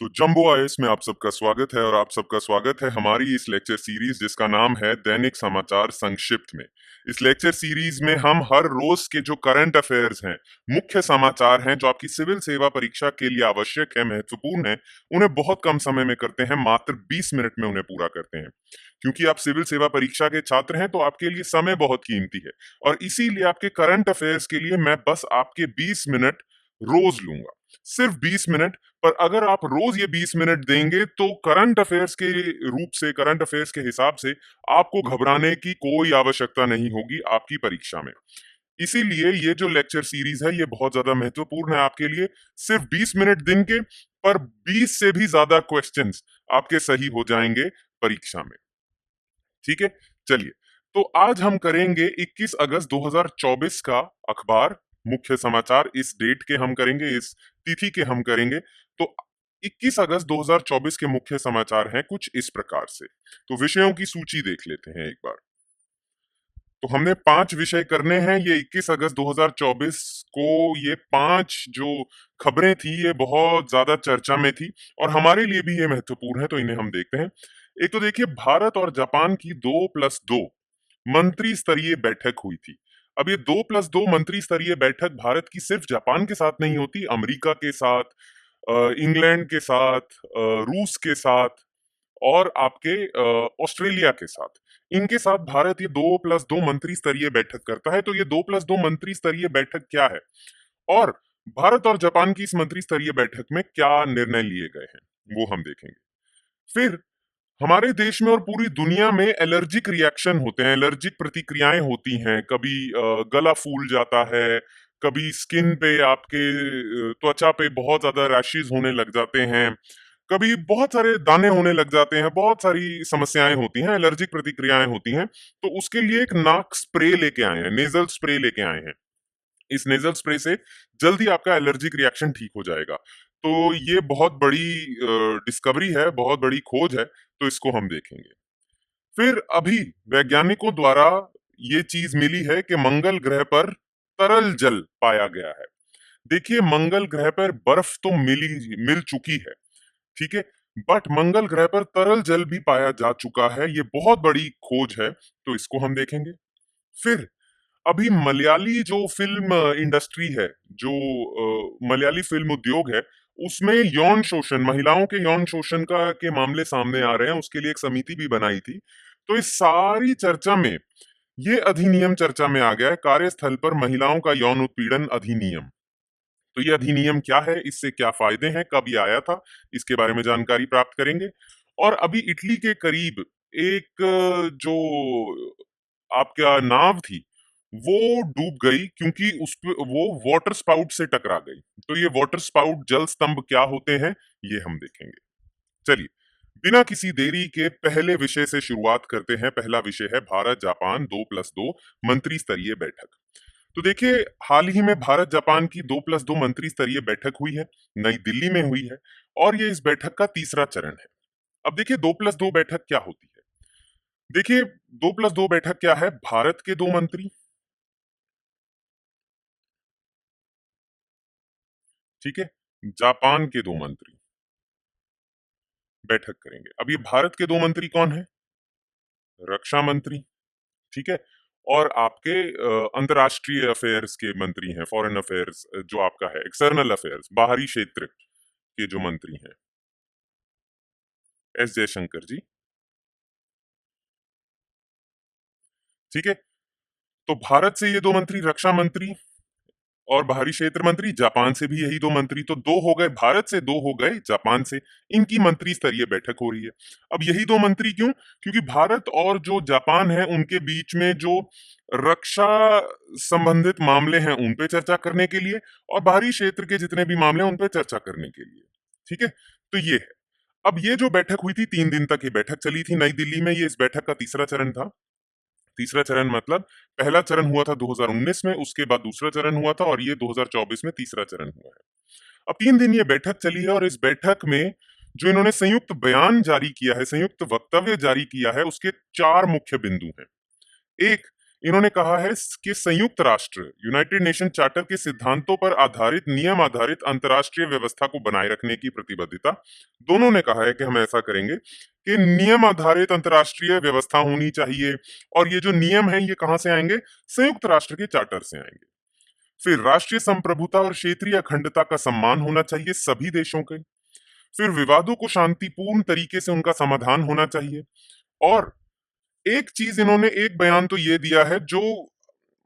तो jumbo IAS में आप सबका स्वागत है और आप सबका स्वागत है हमारी इस लेक्चर सीरीज जिसका नाम है दैनिक समाचार संक्षिप्त में। इस लेक्चर सीरीज में हम हर रोज के जो करंट अफेयर्स हैं, मुख्य समाचार हैं जो आपकी सिविल सेवा परीक्षा के लिए आवश्यक है, महत्वपूर्ण है, उन्हें बहुत कम समय में करते हैं, मात्र 20 मिनट में उन्हें पूरा करते हैं। क्योंकि आप सिविल सेवा परीक्षा के छात्र हैं तो आपके लिए समय बहुत कीमती है और इसीलिए आपके करंट अफेयर्स के लिए मैं बस आपके 20 मिनट रोज लूंगा, सिर्फ 20 मिनट। पर अगर आप रोज ये 20 मिनट देंगे तो करंट अफेयर्स के रूप से, करंट अफेयर्स के हिसाब से आपको घबराने की कोई आवश्यकता नहीं होगी आपकी परीक्षा में। इसीलिए ये जो लेक्चर सीरीज है ये बहुत ज्यादा महत्वपूर्ण है आपके लिए। सिर्फ 20 मिनट दिन के, पर 20 से भी ज्यादा क्वेश्चंस आपके सही हो जाएंगे परीक्षा में। ठीक है, चलिए। तो आज हम करेंगे 21 अगस्त 2024 का अखबार, मुख्य समाचार इस डेट के हम करेंगे, इस तिथि के हम करेंगे। तो 21 अगस्त 2024 के मुख्य समाचार हैं कुछ इस प्रकार से। तो विषयों की सूची देख लेते हैं एक बार। तो हमने 5 विषय करने हैं। ये 21 अगस्त 2024 को ये 5 जो खबरें थी ये बहुत ज्यादा चर्चा में थी और हमारे लिए भी ये महत्वपूर्ण है, तो इन्हें हम देखते हैं। एक तो देखिए, भारत और जापान की 2+2 मंत्री स्तरीय बैठक हुई थी। अब ये 2+2 मंत्री स्तरीय बैठक भारत की सिर्फ जापान के साथ नहीं होती, अमेरिका के साथ, इंग्लैंड के साथ, रूस के साथ और आपके ऑस्ट्रेलिया के साथ, इनके साथ भारत ये 2+2 मंत्री स्तरीय बैठक करता है। तो ये 2+2 मंत्री स्तरीय बैठक क्या है और भारत और जापान की इस मंत्री स्तरीय बैठक में क्या निर्णय लिए गए हैं वो हम देखेंगे। फिर हमारे देश में और पूरी दुनिया में एलर्जिक रिएक्शन होते हैं, एलर्जिक प्रतिक्रियाएं होती हैं। कभी गला फूल जाता है, कभी स्किन पे आपके त्वचा पे बहुत ज्यादा रैशेज होने लग जाते हैं, कभी बहुत सारे दाने होने लग जाते हैं, बहुत सारी समस्याएं होती हैं, एलर्जिक प्रतिक्रियाएं होती हैं। तो उसके लिए एक नाक स्प्रे लेके आए हैं, नेजल स्प्रे लेके आए हैं। इस नेजल स्प्रे से जल्दी आपका एलर्जिक रिएक्शन ठीक हो जाएगा। तो ये बहुत बड़ी डिस्कवरी है, बहुत बड़ी खोज है, तो इसको हम देखेंगे। फिर अभी वैज्ञानिकों द्वारा ये चीज मिली है कि मंगल ग्रह पर तरल जल पाया गया है। देखिए, मंगल ग्रह पर बर्फ तो मिल चुकी है, ठीक है, बट मंगल ग्रह पर तरल जल भी पाया जा चुका है। ये बहुत बड़ी खोज है, तो इसको हम देखेंगे। फिर अभी मलयाली जो फिल्म इंडस्ट्री है, जो मलयाली फिल्म उद्योग है, उसमें यौन शोषण, महिलाओं के यौन शोषण का के मामले सामने आ रहे हैं। उसके लिए एक समिति भी बनाई थी। तो इस सारी चर्चा में ये अधिनियम चर्चा में आ गया है, कार्यस्थल पर महिलाओं का यौन उत्पीड़न अधिनियम। तो ये अधिनियम क्या है, इससे क्या फायदे हैं, कब ये आया था, इसके बारे में जानकारी प्राप्त करेंगे। और अभी इटली के करीब एक जो आपका नाव थी वो डूब गई क्योंकि उस पे वो वाटर स्पाउट से टकरा गई। तो ये वाटर स्पाउट जल स्तंभ क्या होते हैं ये हम देखेंगे। चलिए, बिना किसी देरी के पहले विषय से शुरुआत करते हैं। पहला विषय है भारत जापान 2+2 मंत्री स्तरीय बैठक। तो देखिए, हाल ही में भारत जापान की 2+2 मंत्री स्तरीय बैठक हुई है, नई दिल्ली में हुई है और ये इस बैठक का तीसरा चरण है। अब देखिए, 2+2 बैठक क्या होती है। देखिए, 2+2 बैठक क्या है, भारत के 2 मंत्री, ठीक है, जापान के 2 मंत्री बैठक करेंगे। अब ये भारत के 2 मंत्री कौन है, रक्षा मंत्री, ठीक है, और आपके अंतरराष्ट्रीय अफेयर्स के मंत्री हैं, फॉरेन अफेयर्स जो आपका है, एक्सटर्नल अफेयर्स, बाहरी क्षेत्र के जो मंत्री हैं, एस जयशंकर जी, ठीक है। तो भारत से ये 2 मंत्री, रक्षा मंत्री और बाहरी क्षेत्र मंत्री, जापान से भी यही 2 मंत्री, तो 2 हो गए भारत से, 2 हो गए जापान से। इनकी मंत्री स्तरीय बैठक हो रही है। अब यही 2 मंत्री क्यों, क्योंकि भारत और जो जापान है उनके बीच में जो रक्षा संबंधित मामले हैं उन पे चर्चा करने के लिए और बाहरी क्षेत्र के जितने भी मामले हैं उन पे चर्चा करने के लिए, ठीक है। तो ये है। अब ये जो बैठक हुई थी, 3 दिन तक ये बैठक चली थी नई दिल्ली में। ये इस बैठक का तीसरा चरण था। तीसरा चरण मतलब पहला चरण हुआ था 2019 में, उसके बाद दूसरा चरण हुआ था और ये 2024 में तीसरा चरण हुआ है। अब 3 दिन ये बैठक चली है और इस बैठक में जो इन्होंने संयुक्त बयान जारी किया है, संयुक्त वक्तव्य जारी किया है, उसके 4 मुख्य बिंदु हैं। एक, इन्होंने कहा है कि संयुक्त राष्ट्र यूनाइटेड नेशन चार्टर के सिद्धांतों पर आधारित नियम आधारित अंतर्राष्ट्रीय व्यवस्था को बनाए रखने की प्रतिबद्धता, दोनों ने कहा है कि हम ऐसा करेंगे कि नियम आधारित अंतर्राष्ट्रीय व्यवस्था होनी चाहिए। और ये जो नियम है ये कहां से आएंगे? संयुक्त राष्ट्र के चार्टर से आएंगे। फिर राष्ट्रीय संप्रभुता और क्षेत्रीय अखंडता का सम्मान होना चाहिए सभी देशों के। फिर विवादों को शांतिपूर्ण तरीके से उनका समाधान होना चाहिए। और एक चीज इन्होंने, एक बयान तो ये दिया है जो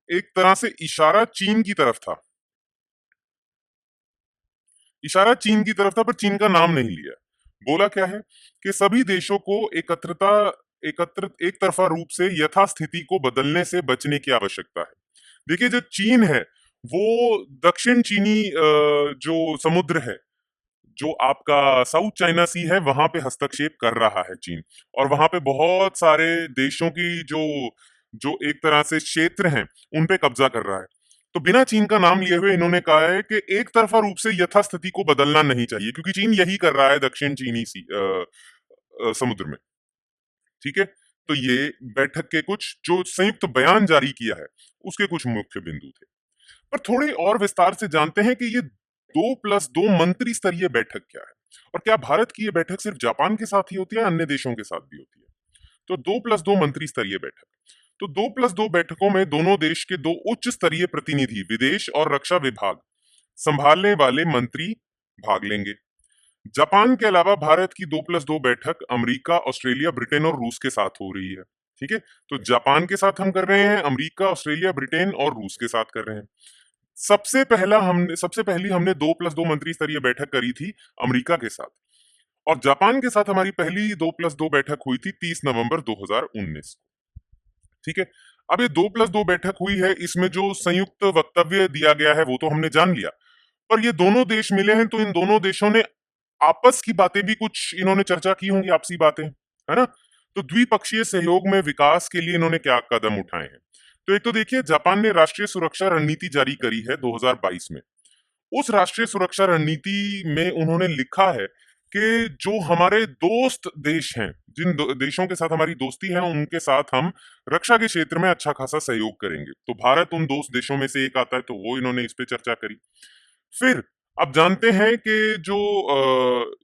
एक तरह से इशारा चीन की तरफ था, इशारा चीन की तरफ था, पर चीन का नाम नहीं लिया। बोला क्या है कि सभी देशों को एकत्रित एक तरफा रूप से यथास्थिति को बदलने से बचने की आवश्यकता है। देखिए, जो चीन है वो दक्षिण चीनी जो समुद्र है, जो आपका साउथ चाइना सी है, वहां पे हस्तक्षेप कर रहा है चीन। और वहां पे बहुत सारे देशों की जो जो एक तरह से क्षेत्र हैं उन पे कब्जा कर रहा है। तो बिना चीन का नाम लिए हुए इन्होंने कहा है कि एक तरफा रूप से यथास्थिति को बदलना नहीं चाहिए, क्योंकि चीन यही कर रहा है दक्षिण चीनी समुद्र में। ठीक है, तो ये बैठक के कुछ जो संयुक्त बयान जारी किया है उसके कुछ मुख्य बिंदु थे। पर थोड़े और विस्तार से जानते हैं कि ये 2+2 मंत्री स्तरीय बैठक क्या है, और क्या भारत की ये बैठक सिर्फ जापान के साथ ही होती है, अन्य देशों के साथ भी होती है? तो 2+2 मंत्री स्तरीय बैठक, तो 2+2 बैठकों में दोनों देश के दो उच्च स्तरीय प्रतिनिधि विदेश और रक्षा विभाग संभालने वाले मंत्री भाग लेंगे। जापान के अलावा भारत की 2+2 बैठक अमेरिका, ऑस्ट्रेलिया, ब्रिटेन और रूस के साथ हो रही है। ठीक है, तो जापान के साथ हम कर रहे हैं, अमेरिका, ऑस्ट्रेलिया, ब्रिटेन और रूस के साथ कर रहे हैं। सबसे पहली हमने 2+2 मंत्री स्तरीय बैठक करी थी अमेरिका के साथ, और जापान के साथ हमारी पहली 2+2 बैठक हुई थी 30 नवंबर 2019 को। ठीक है, अब ये 2+2 बैठक हुई है, इसमें जो संयुक्त वक्तव्य दिया गया है वो तो हमने जान लिया, पर ये दोनों देश मिले हैं तो इन दोनों देशों ने आपस की बातें भी कुछ इन्होंने चर्चा की होंगी, आपसी बातें, है ना? तो द्विपक्षीय सहयोग में विकास के लिए इन्होंने क्या कदम उठाए हैं? तो एक तो देखिए, जापान ने राष्ट्रीय सुरक्षा रणनीति जारी करी है 2022 में। उस राष्ट्रीय सुरक्षा रणनीति में उन्होंने लिखा है कि जो हमारे दोस्त देश हैं, जिन देशों के साथ हमारी दोस्ती है, उनके साथ हम रक्षा के क्षेत्र में अच्छा खासा सहयोग करेंगे। तो भारत उन दोस्त देशों में से एक आता है, तो वो इन्होंने इस पे चर्चा करी। फिर अब जानते हैं कि जो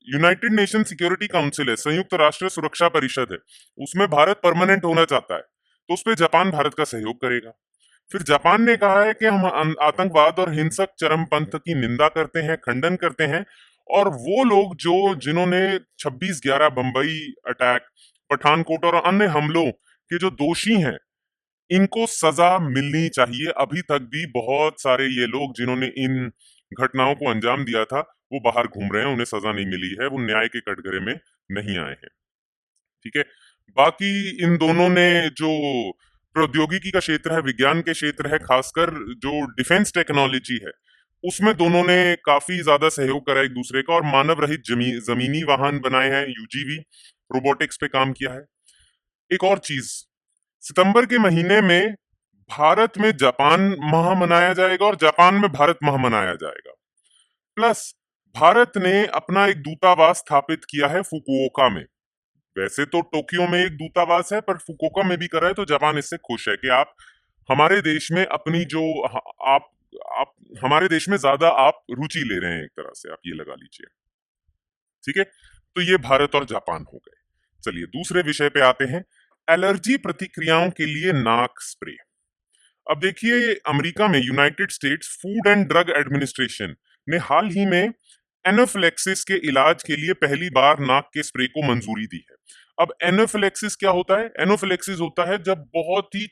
यूनाइटेड नेशन सिक्योरिटी काउंसिल है, संयुक्त राष्ट्र सुरक्षा परिषद है, उसमें भारत परमानेंट होना चाहता है, तो उस पर जापान भारत का सहयोग करेगा। फिर जापान ने कहा है कि हम आतंकवाद और हिंसक चरमपंथ की निंदा करते हैं, खंडन करते हैं, और वो लोग जिन्होंने 26/11 बंबई अटैक, पठानकोट और अन्य हमलों के जो दोषी हैं, इनको सजा मिलनी चाहिए। अभी तक भी बहुत सारे ये लोग जिन्होंने इन घटनाओं को अंजाम दिया था वो बाहर घूम रहे हैं, उन्हें सजा नहीं मिली है, वो न्याय के कटघरे में नहीं आए हैं। ठीक है, बाकी इन दोनों ने जो प्रौद्योगिकी का क्षेत्र है, विज्ञान के क्षेत्र है, खासकर जो डिफेंस टेक्नोलॉजी है, उसमें दोनों ने काफी ज्यादा सहयोग करा एक दूसरे का, और मानव रहित जमीनी वाहन बनाए हैं, यूजीवी रोबोटिक्स पे काम किया है। एक और चीज, सितंबर के महीने में भारत में जापान माह मनाया जाएगा और जापान में भारत माह मनाया जाएगा। प्लस भारत ने अपना एक दूतावास स्थापित किया है फुकुओका में। वैसे तो टोक्यो में एक दूतावास है, पर फुकुओका में भी करा है, तो जापान इससे खुश है कि आप हमारे देश में अपनी जो आप हमारे देश में ज्यादा आप रुचि ले रहे हैं, एक तरह से आप ये लगा लीजिए। ठीक है, तो ये भारत और जापान हो गए। चलिए दूसरे विषय पे आते हैं, एलर्जी प्रतिक्रियाओं के लिए नाक स्प्रे। अब देखिए, अमेरिका में United states food and drug administration ने हाल ही में एनाफिलेक्सिस के इलाज के लिए पहली बार नाक के स्प्रे को मंजूरी दी है। अब एनाफिलेक्सिस क्या होता है? एनाफिलेक्सिस होता है जब बहुत ही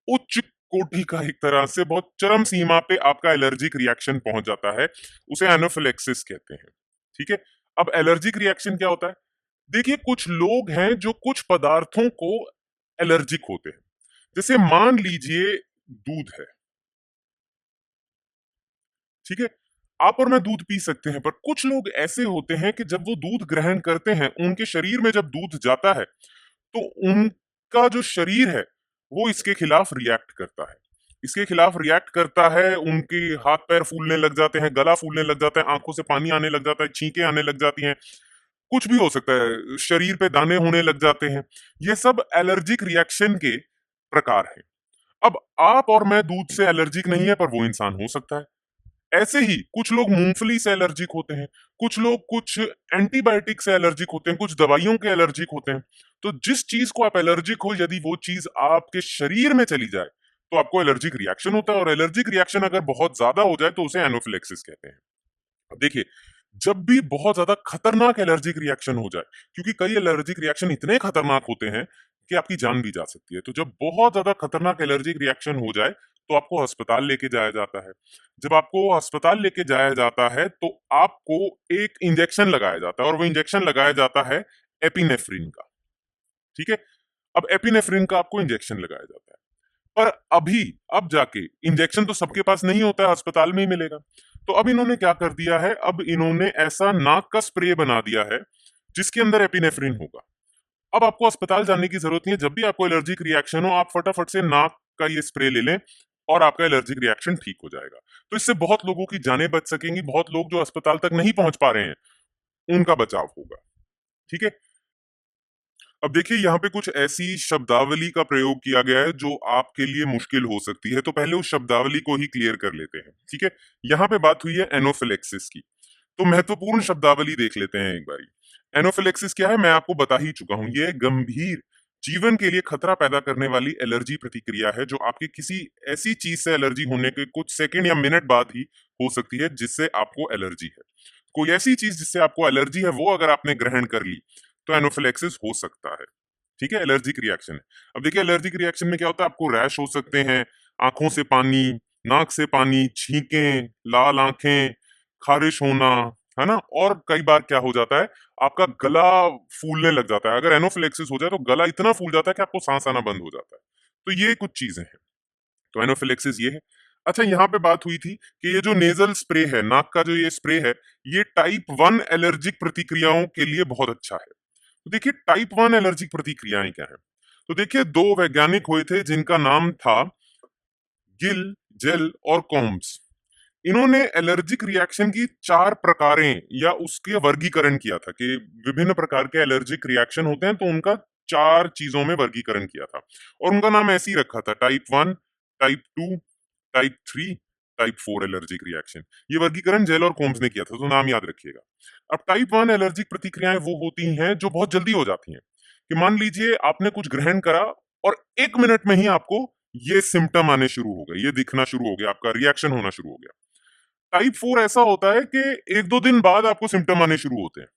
उच्च कोटि का, एक तरह से बहुत चरम सीमा पे आपका एलर्जिक रिएक्शन पहुंच जाता है, उसे एनाफिलेक्सिस कहते हैं। ठीक है, अब एलर्जिक रिएक्शन क्या होता है? देखिए, कुछ लोग हैं जो कुछ पदार्थों को एलर्जिक होते हैं। जैसे मान लीजिए दूध है, ठीक है, आप और मैं दूध पी सकते हैं, पर कुछ लोग ऐसे होते हैं कि जब वो दूध ग्रहण करते हैं, उनके शरीर में जब दूध जाता है, तो उनका जो शरीर है वो इसके खिलाफ रिएक्ट करता है। इसके खिलाफ रिएक्ट करता है, उनके हाथ पैर फूलने लग जाते हैं, गला फूलने लग जाता है, आंखों से पानी आने लग जाता है, छींकें आने लग जाती हैं, कुछ भी हो सकता है, शरीर पे दाने होने लग जाते हैं। ये सब एलर्जिक रिएक्शन के प्रकार हैं। अब आप और मैं दूध से एलर्जिक नहीं है, पर वो इंसान हो सकता है। ऐसे ही कुछ लोग मूंगफली से एलर्जिक होते हैं, कुछ लोग कुछ एंटीबायोटिक से एलर्जिक होते हैं, कुछ दवाइयों के एलर्जिक होते हैं। तो जिस चीज को आप एलर्जिक हो, यदि वो चीज आपके शरीर में चली जाए तो आपको एलर्जिक रिएक्शन होता है, और एलर्जिक रिएक्शन अगर बहुत ज्यादा हो जाए तो उसे एनोफिलेक्सिस कहते हैं। अब देखिए, जब भी बहुत ज्यादा खतरनाक एलर्जिक रिएक्शन हो जाए, क्योंकि कई एलर्जिक रिएक्शन इतने खतरनाक होते हैं कि आपकी जान भी जा सकती है, तो जब बहुत ज्यादा खतरनाक एलर्जिक रिएक्शन हो जाए तो आपको अस्पताल लेके जाया जाता है। जब आपको अस्पताल लेके जाया जाता है तो आपको एक इंजेक्शन लगाया जाता है, और वो इंजेक्शन लगाया जाता है एपिनेफ्रिन का। ठीक है, अब एपिनेफ्रिन का आपको इंजेक्शन लगाया जाता है। पर अभी अब जाके इंजेक्शन तो सबके पास नहीं होता है, अस्पताल में ही मिलेगा। तो अब इन्होंने क्या कर दिया है, अब इन्होंने ऐसा नाक का स्प्रे बना दिया है जिसके अंदर एपिनेफ्रिन होगा। अब आपको अस्पताल जाने की जरूरत नहीं है, जब भी आपको एलर्जिक रिएक्शन हो आप फटाफट से नाक का ये स्प्रे ले लें और आपका एलर्जिक रिएक्शन ठीक हो जाएगा। तो इससे बहुत लोगों की जानें बच सकेंगी, बहुत लोग जो अस्पताल तक नहीं पहुंच पा रहे हैं उनका बचाव होगा। ठीक है, अब देखिए यहाँ पे कुछ ऐसी शब्दावली का प्रयोग किया गया है जो आपके लिए मुश्किल हो सकती है, तो पहले उस शब्दावली को ही क्लियर कर लेते हैं। ठीक है, यहाँ पे बात हुई है एनोफिलेक्सिस की, तो महत्वपूर्ण शब्दावली देख लेते हैं एक बारी। एनोफिलेक्सिस क्या है, मैं आपको बता ही चुका हूं। ये गंभीर जीवन के लिए खतरा पैदा करने वाली एलर्जी प्रतिक्रिया है जो आपकी किसी ऐसी चीज से एलर्जी होने के कुछ सेकंड या मिनट बाद ही हो सकती है जिससे आपको एलर्जी है। कोई ऐसी चीज जिससे आपको एलर्जी है वो अगर आपने ग्रहण कर ली तो एनोफिलेक्सिस हो सकता है। ठीक है, एलर्जिक रिएक्शन है। अब देखिए एलर्जिक रिएक्शन में क्या होता है, आपको रैश हो सकते हैं, आंखों से पानी, नाक से पानी, छींकें, लाल आंखें, खारिश होना, है ना। और कई बार क्या हो जाता है, आपका गला फूलने लग जाता है। अगर एनोफिलेक्सिस हो जाए तो गला इतना फूल जाता है कि आपको सांस आना बंद हो जाता है। तो ये कुछ चीजें हैं, तो एनोफिलेक्सिस ये है। अच्छा, यहाँ पे बात हुई थी कि ये जो नेजल स्प्रे है, नाक का जो ये स्प्रे है, ये टाइप 1 एलर्जिक प्रतिक्रियाओं के लिए बहुत अच्छा है। तो देखिए टाइप 1 एलर्जिक प्रतिक्रियाएं क्या है। तो देखिए दो वैज्ञानिक हुए थे जिनका नाम था गिल, जेल और कॉम्स। इन्होंने एलर्जिक रिएक्शन की 4 प्रकारें या उसके वर्गीकरण किया था कि विभिन्न प्रकार के एलर्जिक रिएक्शन होते हैं, तो उनका 4 चीजों में वर्गीकरण किया था, और उनका नाम ऐसे ही रखा था, type 1, type 2, type 3, type 4 allergic reaction. ये वर्गीकरण जेल और कोम्स ने किया था, तो नाम याद रखिएगा। अब टाइप 1 एलर्जिक प्रतिक्रियाएं वो होती हैं जो बहुत जल्दी हो जाती हैं, कि मान लीजिए आपने कुछ ग्रहण करा और 1 मिनट में ही आपको ये सिम्टम आने शुरू हो गए, ये दिखना शुरू हो गया, आपका रिएक्शन होना शुरू हो गया। टाइप 4 ऐसा होता है कि 1-2 दिन बाद आपको सिम्टम आने शुरू होते हैं।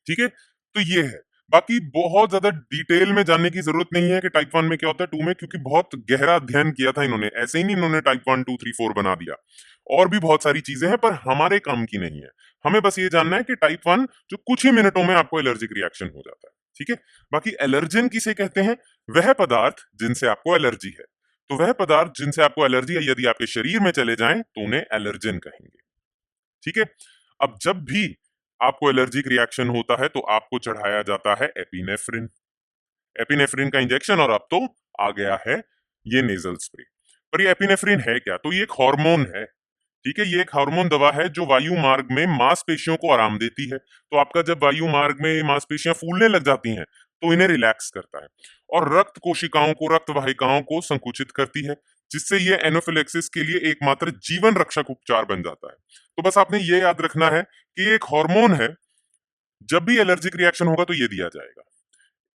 ठीक है, तो ये है। बाकी बहुत ज्यादा डिटेल में जानने की जरूरत नहीं है कि टाइप 1 में क्या होता है, 2 में, क्योंकि बहुत गहरा अध्ययन किया था इन्होंने, ऐसे ही नहीं इन्होंने टाइप 1 2 3 4 बना दिया। और भी बहुत सारी चीजें हैं पर हमारे काम की नहीं है। हमें बस ये जानना है कि टाइप 1 जो कुछ ही मिनटों में आपको एलर्जिक रिएक्शन हो जाता है। ठीक है, बाकी एलर्जन किसे कहते हैं, वह पदार्थ जिनसे आपको एलर्जी है। तो वह पदार्थ जिनसे आपको एलर्जी है यदि आपके शरीर में चले जाएं तो उन्हें एलर्जन कहेंगे। ठीक है, अब जब भी आपको एलर्जिक रिएक्शन होता है तो आपको चढ़ाया जाता है एपिनेफ्रिन, एपिनेफ्रिन का इंजेक्शन, और अब तो आ गया है ये नेजल स्प्रे। पर ये एपिनेफ्रिन है क्या, तो ये एक हार्मोन है। ठीक है, ये एक हार्मोन दवा है जो वायु मार्ग में मांसपेशियों को आराम देती है। तो आपका जब वायु मार्ग में मांसपेशियां फूलने लग जाती हैं तो इन्हें रिलैक्स करता है, और रक्त कोशिकाओं को, रक्त वाहिकाओं को संकुचित करती है, जिससे ये एनोफिलेक्सिस के लिए एकमात्र जीवन रक्षक उपचार बन जाता है। तो बस आपने ये याद रखना है कि ये एक हार्मोन है, जब भी एलर्जिक रिएक्शन होगा तो ये दिया जाएगा।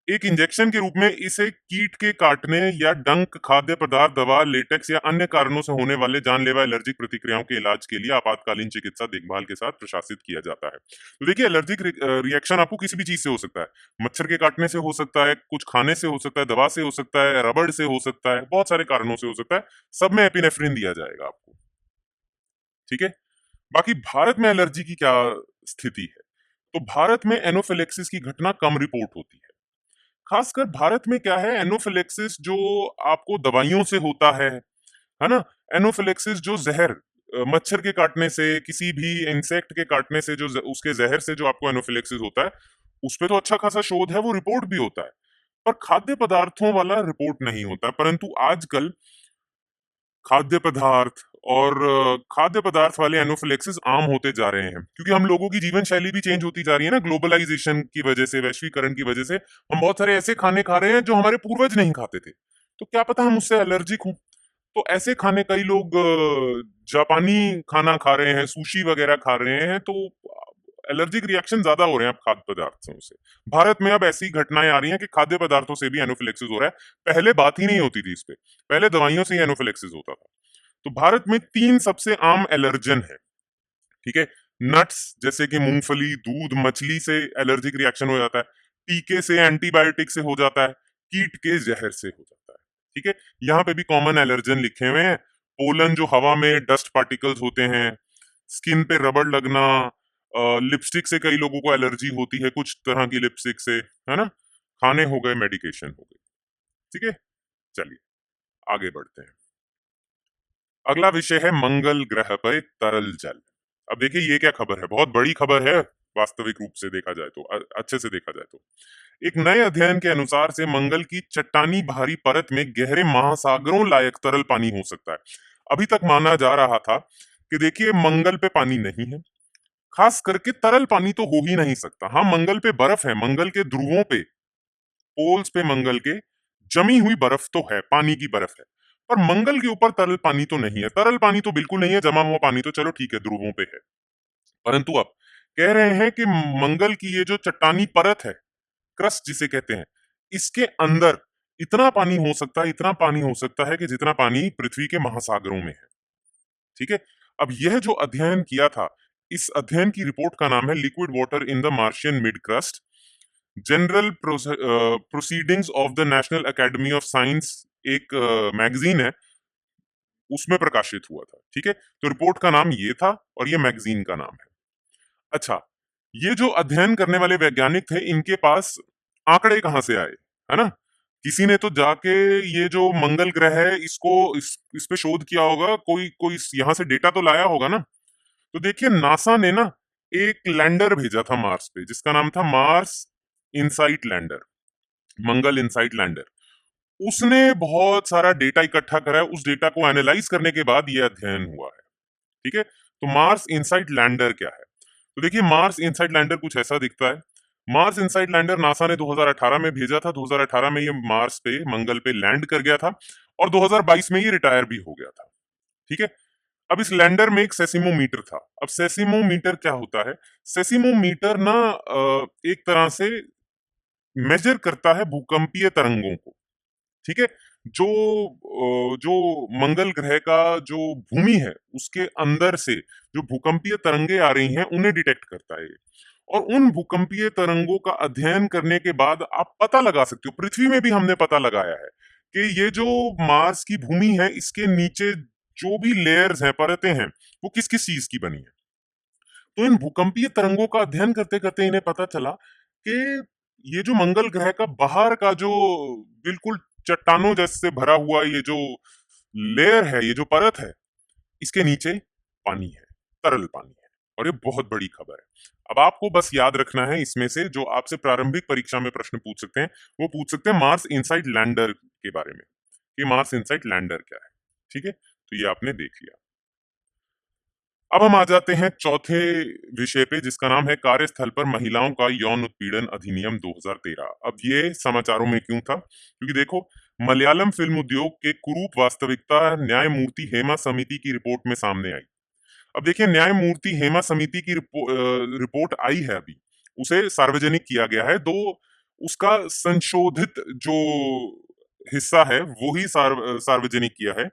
एक इंजेक्शन के रूप में इसे कीट के काटने या डंक, खाद्य पदार्थ, दवा, लेटेक्स या अन्य कारणों से होने वाले जानलेवा एलर्जिक प्रतिक्रियाओं के इलाज के लिए आपातकालीन चिकित्सा देखभाल के साथ प्रशासित किया जाता है। तो देखिए एलर्जिक रिएक्शन आपको किसी भी चीज से हो सकता है, मच्छर के काटने से हो सकता है, कुछ खाने से हो सकता है, दवा से हो सकता है, रबड़ से हो सकता है, बहुत सारे कारणों से हो सकता है। सब में एपिनेफ्रिन दिया जाएगा आपको। ठीक है, बाकी भारत में एलर्जी की क्या स्थिति है, तो भारत में एनोफिलेक्सिस की घटना कम रिपोर्ट होती है। खासकर भारत में क्या है, एनोफिलेक्सिस जो आपको दवाइयों से होता है ना। एनोफिलेक्सिस जो जहर, मच्छर के काटने से, किसी भी इंसेक्ट के काटने से, जो उसके जहर से जो आपको एनोफिलेक्सिस होता है, उस पे तो अच्छा खासा शोध है, वो रिपोर्ट भी होता है। पर खाद्य पदार्थों वाला रिपोर्ट नहीं होता। परंतु आजकल खाद्य पदार्थ और खाद्य पदार्थ वाले एनोफिलेक्सिस आम होते जा रहे हैं, क्योंकि हम लोगों की जीवन शैली भी चेंज होती जा रही है ना, ग्लोबलाइजेशन की वजह से, वैश्वीकरण की वजह से हम बहुत सारे ऐसे खाने खा रहे हैं जो हमारे पूर्वज नहीं खाते थे। तो क्या पता हम उससे एलर्जिक हों। तो ऐसे खाने कई लोग जापानी खाना खा रहे हैं, सुशी वगैरह खा रहे हैं, तो एलर्जिक रिएक्शन ज्यादा हो रहे हैं अब खाद्य पदार्थों से। भारत में अब ऐसी घटनाएं आ रही हैं कि खाद्य पदार्थों से भी एनोफिलेक्सिस हो रहा है। पहले बात ही नहीं होती थी इस पे, पहले दवाइयों से ही एनोफिलेक्सिस होता था। तो भारत में 3 सबसे आम एलर्जन है, ठीक है? नट्स जैसे कि मूंगफली, दूध, मछली से एलर्जिक रिएक्शन हो जाता है, टीके से, एंटीबायोटिक से हो जाता है, कीट के जहर से हो जाता है, ठीक है? यहाँ पे भी कॉमन एलर्जन लिखे हुए हैं। पोलन जो हवा में डस्ट पार्टिकल्स होते हैं, स्किन पे रबड़ लगना, लिपस्टिक से कई लोगों को एलर्जी होती है, कुछ तरह की लिपस्टिक से, है ना? खाने हो गए, मेडिकेशन हो गई, ठीक है? चलिए आगे बढ़ते हैं। अगला विषय है मंगल ग्रह पर तरल जल। अब देखिए ये क्या खबर है, बहुत बड़ी खबर है वास्तविक रूप से देखा जाए तो, अच्छे से देखा जाए तो। एक नए अध्ययन के अनुसार से मंगल की चट्टानी भारी परत में गहरे महासागरों लायक तरल पानी हो सकता है। अभी तक माना जा रहा था कि देखिए मंगल पे पानी नहीं है, खास करके तरल पानी तो हो ही नहीं सकता। हाँ, मंगल पे बर्फ है, मंगल के ध्रुवों पे, पोल्स पे मंगल के जमी हुई बर्फ तो है, पानी की बर्फ है, पर मंगल के ऊपर तरल पानी तो नहीं है। तरल पानी तो बिल्कुल नहीं है, जमा हुआ पानी तो चलो ठीक है ध्रुवों पे है, परंतु अब कह रहे हैं कि मंगल की ये जो चट्टानी परत है, क्रस्ट जिसे कहते हैं, इसके अंदर इतना पानी हो सकता है, इतना पानी हो सकता है कि जितना पानी पृथ्वी के महासागरों में है, ठीक है? अब यह जो अध्ययन किया था, इस अध्ययन की रिपोर्ट का नाम है liquid water in the Martian mid crust, general proceedings of the national academy of science, एक मैगजीन है, उसमें प्रकाशित हुआ था, ठीक है? तो रिपोर्ट का नाम ये था और ये मैगजीन का नाम है। अच्छा, ये जो अध्ययन करने वाले वैज्ञानिक थे, इनके पास आंकड़े कहाँ से आए, है ना? किसी ने तो जाके ये जो मंगल ग्रह है इसको इस पे शोध किया होगा, कोई कोई यहाँ से डेटा तो लाया होगा ना। तो देखिए नासा ने ना एक लैंडर भेजा था मार्स पे, जिसका नाम था मार्स इनसाइट लैंडर, मंगल इनसाइट लैंडर। उसने बहुत सारा डेटा इकट्ठा करा है, उस डेटा को एनालाइज करने के बाद ये अध्ययन हुआ है, ठीक है? तो मार्स इनसाइट लैंडर क्या है? तो देखिए मार्स इनसाइट लैंडर कुछ ऐसा दिखता है। मार्स इनसाइट लैंडर नासा ने 2018 में भेजा था, 2018 में ये मार्स पे, मंगल पे लैंड कर गया था और 2022 में ये रिटायर भी हो गया था, ठीक है? अब इस लैंडर में एक सेसिमोमीटर था। अब सेसिमोमीटर क्या होता है? सेसिमोमीटर ना एक तरह से मेजर करता है भूकंपीय तरंगों को, ठीक है? जो मंगल ग्रह का जो भूमि है, उसके अंदर से जो भूकंपीय तरंगे आ रही हैं, उन्हें डिटेक्ट करता है ये। और उन भूकंपीय तरंगों का अध्ययन करने के बाद आप पता लगा सकते हो, पृथ्वी में भी हमने पता लगाया है कि ये जो मार्स की भूमि है, इसके नीचे जो भी लेयर्स हैं, परतें हैं, वो किस-किस चीज की बनी है। तो इन भूकंपीय तरंगों का अध्ययन करते-करते इन्हें पता चला कि ये जो मंगल ग्रह का बाहर का जो बिल्कुल चट्टानों जैसे भरा हुआ ये जो लेयर है, ये जो परत है, इसके नीचे पानी है, तरल पानी है, और ये बहुत बड़ी खबर है। अब आपको बस याद रखना है इसमें से जो आपसे प्रारंभिक परीक्षा में प्रश्न पूछ सकते हैं, वो पूछ सकते हैं मार्स इनसाइट लैंडर के बारे में, कि मार्स इनसाइट लैंडर क्या है, ठीक है? तो ये आपने देख लिया। अब हम आ जाते हैं चौथे विषय पे, जिसका नाम है कार्यस्थल पर महिलाओं का यौन उत्पीड़न अधिनियम 2013। अब ये समाचारों में क्यों था? क्योंकि देखो, मलयालम फिल्म उद्योग के कुरूप वास्तविकता न्यायमूर्ति हेमा समिति की रिपोर्ट में सामने आई। अब देखिए न्यायमूर्ति हेमा समिति की रिपोर्ट आई है अभी, उसे सार्वजनिक किया गया है, तो उसका संशोधित जो हिस्सा है वो ही सार्वजनिक किया है।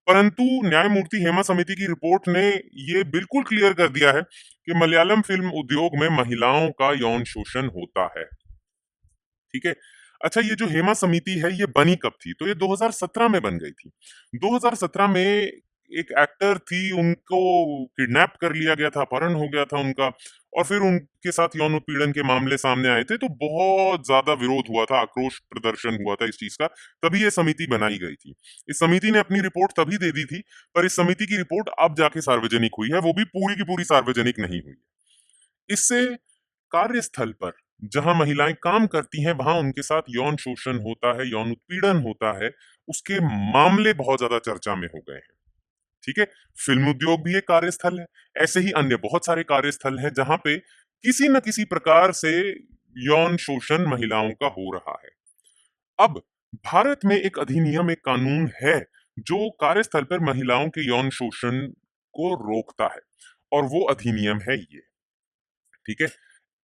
परंतु न्यायमूर्ति हेमा समिति की रिपोर्ट ने ये बिल्कुल क्लियर कर दिया है कि मलयालम फिल्म उद्योग में महिलाओं का यौन शोषण होता है, ठीक है? अच्छा, ये जो हेमा समिति है ये बनी कब थी? तो ये 2017 में बन गई थी। 2017 में एक एक्टर थी, उनको किडनैप कर लिया गया था, अपहरण हो गया था उनका, और फिर उनके साथ यौन उत्पीड़न के मामले सामने आए थे, तो बहुत ज्यादा विरोध हुआ था, आक्रोश प्रदर्शन हुआ था इस चीज का, तभी ये समिति बनाई गई थी। इस समिति ने अपनी रिपोर्ट तभी दे दी थी, पर इस समिति की रिपोर्ट अब जाके सार्वजनिक हुई है, वो भी पूरी की पूरी सार्वजनिक नहीं हुई है। इससे कार्यस्थल पर जहां महिलाएं काम करती हैं, वहां उनके साथ यौन शोषण होता है, यौन उत्पीड़न होता है, उसके मामले बहुत ज्यादा चर्चा में हो गए हैं, ठीक है? फिल्म उद्योग भी एक कार्यस्थल है, ऐसे ही अन्य बहुत सारे कार्यस्थल हैं जहां पे किसी न किसी प्रकार से यौन शोषण महिलाओं का हो रहा है। अब भारत में एक अधिनियम, एक कानून है जो कार्यस्थल पर महिलाओं के यौन शोषण को रोकता है और वो अधिनियम है ये। ठीक है,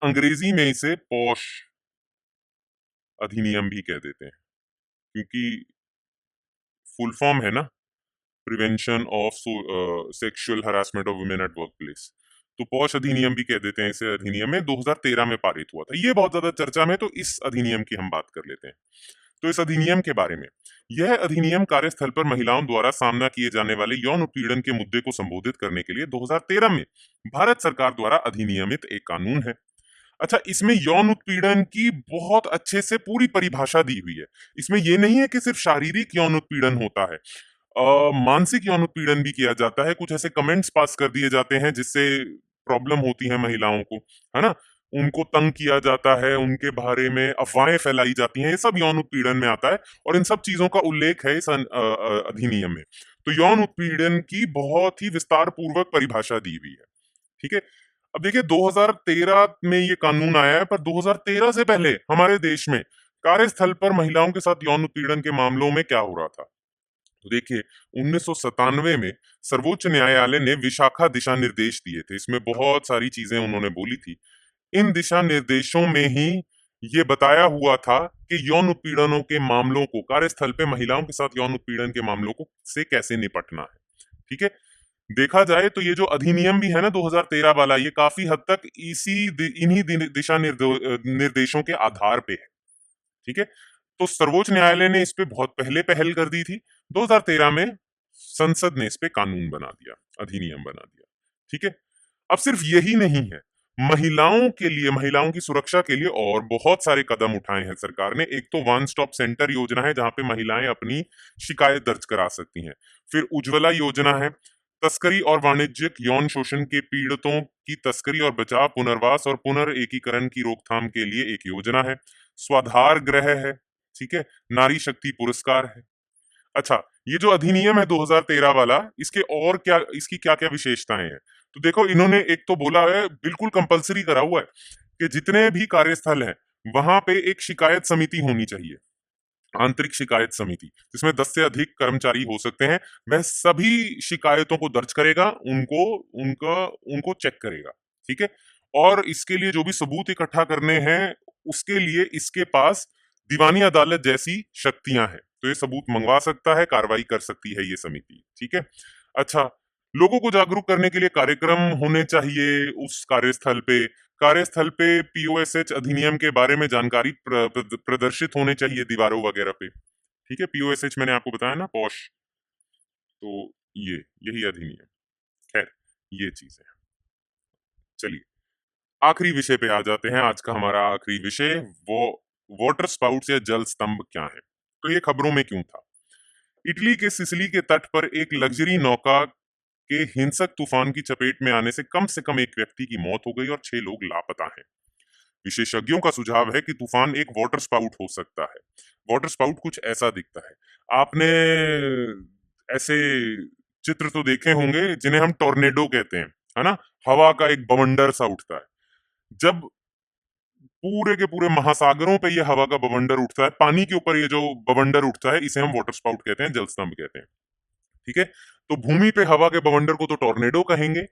अंग्रेजी में इसे पॉश अधिनियम भी कह देते हैं क्योंकि फुल फॉर्म है ना, prevention of sexual harassment of women at work place. तो पॉश अधिनियम भी कह देते हैं इसे। अधिनियम में 2013 में पारित हुआ था, ये बहुत ज्यादा चर्चा में, तो इस अधिनियम की हम बात कर लेते हैं। तो इस अधिनियम के बारे में, यह अधिनियम कार्यस्थल पर महिलाओं द्वारा सामना किए जाने वाले यौन उत्पीड़न के मुद्दे को संबोधित करने के लिए 2013 में भारत सरकार द्वारा अधिनियमित एक कानून है। अच्छा, इसमें यौन उत्पीड़न की बहुत अच्छे से पूरी परिभाषा दी हुई है। इसमें यह नहीं है कि सिर्फ शारीरिक यौन उत्पीड़न होता है, मानसिक यौन उत्पीड़न भी किया जाता है। कुछ ऐसे कमेंट्स पास कर दिए जाते हैं जिससे प्रॉब्लम होती है महिलाओं को, है ना, उनको तंग किया जाता है, उनके बारे में अफवाहें फैलाई जाती हैं, ये सब यौन उत्पीड़न में आता है और इन सब चीजों का उल्लेख है इस अधिनियम में। तो यौन उत्पीड़न की बहुत ही विस्तार पूर्वक परिभाषा दी हुई है। ठीक है, अब देखिए 2013 में ये कानून आया है, पर 2013 से पहले हमारे देश में कार्यस्थल पर महिलाओं के साथ यौन उत्पीड़न के मामलों में क्या हो रहा था। तो देखिए 1997 में सर्वोच्च न्यायालय ने विशाखा दिशा निर्देश दिए थे। इसमें बहुत सारी चीजें उन्होंने बोली थी। इन दिशा निर्देशों में ही ये बताया हुआ था कि यौन उत्पीड़नों के मामलों को, कार्यस्थल पे महिलाओं के साथ यौन उत्पीड़न के मामलों को से कैसे निपटना है। ठीक है, देखा जाए तो ये जो अधिनियम भी है ना 2013 वाला, ये काफी हद तक इन्हीं दिशा निर्देशों के आधार पे है। ठीक है, तो सर्वोच्च न्यायालय ने इस पे बहुत पहले पहल कर दी थी। 2013 में संसद ने इस पे कानून बना दिया, अधिनियम बना दिया। ठीक है, अब सिर्फ यही नहीं है, महिलाओं के लिए, महिलाओं की सुरक्षा के लिए और बहुत सारे कदम उठाए हैं सरकार ने। एक तो वन स्टॉप सेंटर योजना है जहां पे महिलाएं अपनी शिकायत दर्ज करा सकती हैं। फिर उज्ज्वला योजना है, तस्करी और वाणिज्यिक यौन शोषण के पीड़ितों की तस्करी और बचाव, पुनर्वास और पुनर्एकीकरण की रोकथाम के लिए एक योजना है। स्वाधार गृह है। ठीक है, नारी शक्ति पुरस्कार है। अच्छा, ये जो अधिनियम है 2013 वाला, इसके और क्या, इसकी क्या क्या विशेषताएं हैं। तो देखो, इन्होंने एक तो बोला है, बिल्कुल कंपलसरी करा हुआ है कि जितने भी कार्यस्थल हैं वहां पे एक शिकायत समिति होनी चाहिए, आंतरिक शिकायत समिति, जिसमें 10 से अधिक कर्मचारी हो सकते हैं। वह सभी शिकायतों को दर्ज करेगा, उनको उनका उनको चेक करेगा। ठीक है, और इसके लिए जो भी सबूत इकट्ठा करने हैं, उसके लिए इसके पास दीवानी अदालत जैसी शक्तियां हैं, तो ये सबूत मंगवा सकता है, कार्रवाई कर सकती है ये समिति। ठीक है, अच्छा, लोगों को जागरूक करने के लिए कार्यक्रम होने चाहिए उस कार्यस्थल पे। कार्यस्थल पे पीओएसएच अधिनियम के बारे में जानकारी प्रदर्शित होने चाहिए दीवारों वगैरह पे। ठीक है, पीओएसएच मैंने आपको बताया ना, पॉश, तो ये यही अधिनियम। खैर, ये चीज है। चलिए आखिरी विषय पे आ जाते हैं। आज का हमारा आखिरी विषय, वो वाटर स्पाउट्स या जल स्तंभ क्या है। तो ये खबरों में क्यों था। इटली के सिसिली के तट पर एक लग्जरी नौका के हिंसक तूफान की चपेट में आने से कम एक व्यक्ति की मौत हो गई और 6 लोग लापता हैं। विशेषज्ञों का सुझाव है कि तूफान एक वाटर स्पाउट हो सकता है। वाटर स्पाउट कुछ ऐसा दिखता है। आपने ऐसे चित्र तो देखे होंगे जिन्हें हम टॉर्नेडो कहते हैं, है ना, हवा का एक बवंडर सा उठता है। जब पूरे के पूरे महासागरों पे ये हवा का बवंडर उठता है, पानी के ऊपर ये जो बवंडर उठता है, इसे हम वाटर स्पाउट कहते हैं, जल स्तंभ कहते हैं। ठीक है, तो भूमि पे हवा के बवंडर को तो टॉर्नेडो कहेंगे,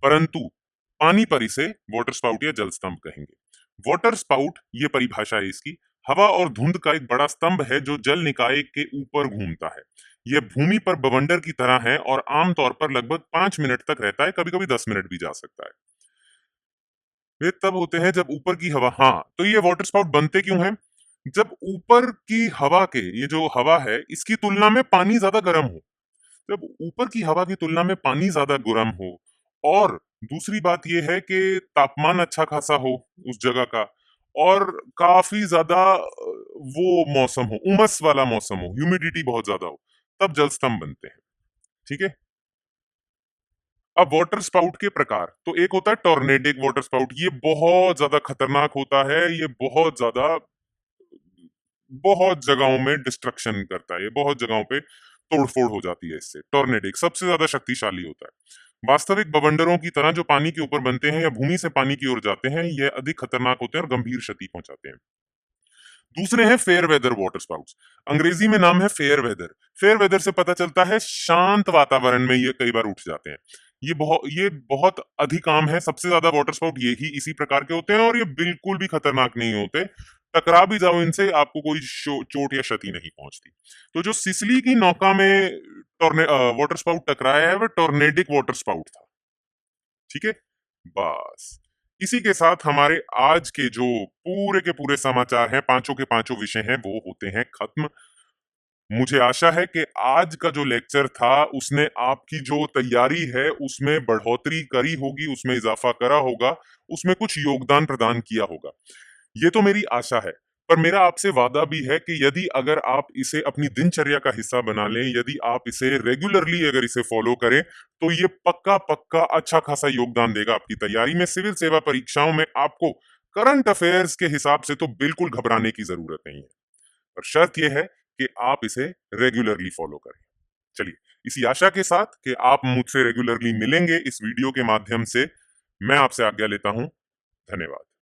परंतु पानी पर इसे वाटर स्पाउट या जल स्तंभ कहेंगे। वाटर स्पाउट, ये परिभाषा है इसकी, हवा और धुंध का एक बड़ा स्तंभ है जो जल निकाय के ऊपर घूमता है। यह भूमि पर बवंडर की तरह है और आमतौर पर लगभग 5 मिनट तक रहता है, कभी कभी 10 मिनट भी जा सकता है। वे तब होते हैं जब ऊपर की हवा, हाँ, तो ये वाटर स्पाउट बनते क्यों हैं? जब ऊपर की हवा के, ये जो हवा है, इसकी तुलना में पानी ज्यादा गर्म हो। जब ऊपर की हवा की तुलना में पानी ज्यादा गर्म हो, और दूसरी बात यह है कि तापमान अच्छा खासा हो उस जगह का, और काफी ज्यादा वो मौसम हो, उमस वाला मौसम हो, ह्यूमिडिटी बहुत ज्यादा हो, तब जल स्तंभ बनते हैं। ठीक है, अब वाटर स्पाउट के प्रकार, तो एक होता है टॉर्नेडिक वाटर स्पाउट। ये बहुत ज्यादा खतरनाक होता है, ये बहुत जगहों में डिस्ट्रक्शन करता है, ये बहुत जगहों पे तोड़फोड़ हो जाती है इससे। टॉर्नेडिक सबसे ज्यादा शक्तिशाली होता है। वास्तविक बवंडरों की तरह जो पानी के ऊपर बनते हैं या भूमि से पानी की ओर जाते हैं, यह अधिक खतरनाक होते हैं और गंभीर क्षति पहुंचाते हैं। दूसरे हैं फेयर वेदर वाटर स्पाउट्स। अंग्रेजी में नाम है फेयर वेदर। फेयर वेदर से पता चलता है शांत वातावरण में ये कई बार उठ जाते हैं। ये बहुत अधिक आम है। सबसे ज्यादा वाटर स्पाउट ये ही इसी प्रकार के होते हैं और ये बिल्कुल भी खतरनाक नहीं होते। टकरा भी जाओ इनसे आपको कोई चोट या क्षति नहीं पहुंचती। तो जो सिसिली की नौका में वाटर स्पाउट टकराया है वह टॉर्नेडिक वाटर स्पाउट था। ठीक है, बस इसी के साथ हमारे आज के पूरे समाचार हैं, पांचों के पांचों विषय हैं, वो होते हैं खत्म। मुझे आशा है कि आज का जो लेक्चर था उसने आपकी जो तैयारी है उसमें बढ़ोतरी करी होगी, उसमें इजाफा करा होगा, उसमें कुछ योगदान प्रदान किया होगा। ये तो मेरी आशा है, पर मेरा आपसे वादा भी है कि यदि अगर आप इसे अपनी दिनचर्या का हिस्सा बना लें, यदि आप इसे रेगुलरली अगर इसे फॉलो करें, तो ये पक्का-पक्का अच्छा खासा योगदान देगा आपकी तैयारी में। सिविल सेवा परीक्षाओं में आपको करंट अफेयर्स के हिसाब से तो बिल्कुल घबराने की ज़रूरत नहीं है। पर शर्त ये है कि आप इसे रेगुलरली फॉलो करें। चलिए, इसी आशा के साथ कि आप मुझसे रेगुलरली मिलेंगे इस वीडियो के माध्यम से, मैं आपसे आज्ञा लेता हूँ। धन्यवाद।